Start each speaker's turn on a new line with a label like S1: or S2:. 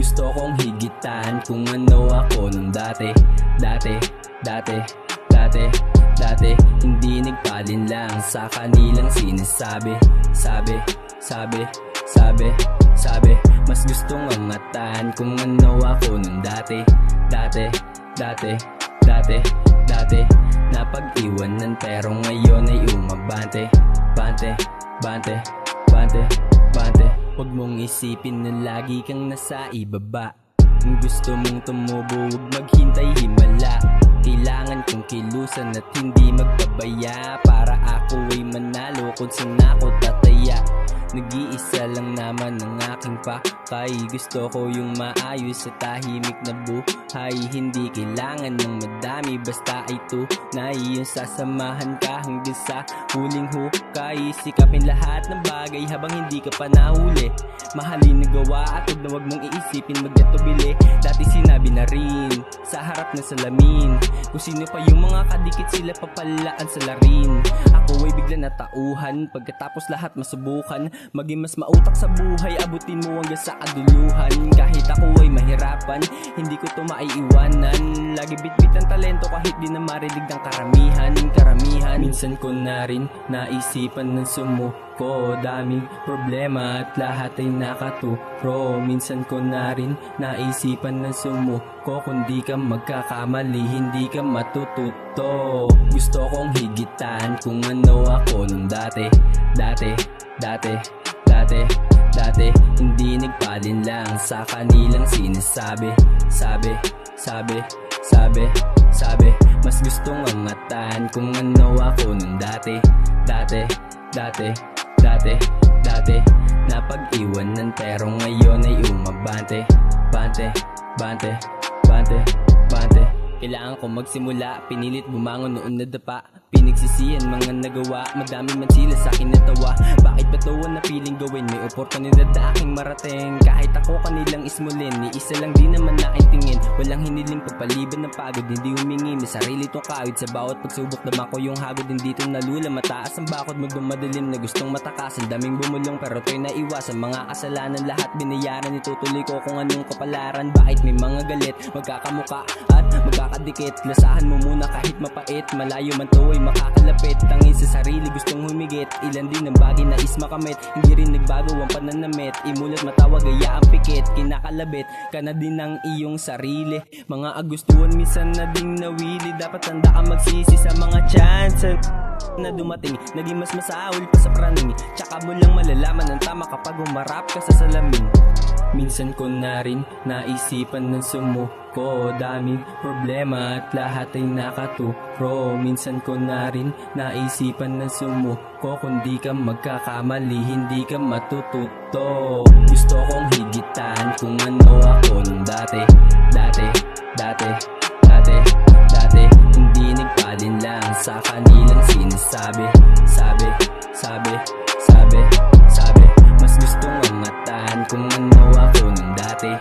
S1: Gusto kong higitan kung ano ako nung dati. Hindi nagpalin lang sa kanilang sinasabi. Sabi mas gustong angatan kung ano ako nung dati. Napag-iwanan pero ngayon ay umabante. Bante. Huwag mong isipin na lagi kang nasa ibaba. Kung gusto mong tumubo, huwag maghintay himala. Kailangan kong kilusan at hindi magpabaya, para ako ay manalo kung saan ako tataya. Nag-iisa lang naman ang aking pakay. Gusto ko yung maayos sa tahimik na buhay. Hindi kailangan ng madami, basta ay tunay. Yung sasamahan ka hanggang sa huling hukay. Sikapin lahat ng bagay habang hindi ka pa nahuli. Mahalin na gawa at huwag na huwag mong iisipin magkatubili. Dati sinabi na rin sa harap ng salamin kung sino pa yung mga kadikit, sila papalaan sa larin. Ako ay bigla natauhan pagkatapos lahat masubukan. Maging mas mautak sa buhay, abutin mo hanggang sa kaduluhan. Kahit ako ay mahirapan, hindi ko to maiiwanan. Lagi bitbit ang talento kahit di na marinig ng karamihan. Minsan ko na rin naisipan ng sumuko. Daming problema at lahat ay nakaturo. Minsan ko na rin naisipan ng sumuko. Kung di ka magkakamali, hindi ka matututo. Gusto kong higitan kung ano ako nung dati. Hindi nagpalin lang sa kanilang sinasabi. Sabi mas gustong angatan kung ano ako nung dati. Napag-iwanan pero ngayon ay umabante. Bante. Kailangan ko magsimula, pinilit bumangon noon nadapa. Pinagsisihan mga nagawa, madami man sila sa akin natawa. Bakit ba to na piling gawin? May oportunidad na aking marating. Kahit ako kanilang ismulin, ni isa lang di naman aking tingin. Walang hiniling pagpaliban ng pagod, hindi humingi. May sarili tong kawit sa bawat pagsubok. Dama ko yung hagod, hindi to nalula. Mataas ang bakod, magdumadilim na gustong matakasan. Daming bumulong pero to'y naiwasan. Mga kasalanan lahat binayaran, itutuloy ko kung anong kapalaran. Bakit may mga galit, magkakamuka at magkakadikit. Lasahan mo muna kahit mapait, malayo man to ay makakalapit. Tangin sa sarili, gustong humigit. Ilan din ang bagay na is makamit. Hindi rin nagbago ang pananamit. Imulat matawa, gaya ang pikit. Kinakalabit ka na din ng iyong sarili. Mga agustuhan minsan na ding nawili. Dapat tanda ka magsisi sa mga chance na dumating. Naging mas masahol pa sa praning. Tsaka mo lang malalaman ang tama kapag humarap ka sa salamin. Minsan ko na rin naisipan ng sumuko. Daming problema at lahat ay nakaturo. Minsan ko na rin naisipan ng sumuko. Kung di ka magkakamali, hindi ka matututo. Gusto kong higitan kung ano ako nung dati. Hindi nagpalin lang sa kanilang sinasabi. Sabi mas gustong angatan kung ano ako nung dati.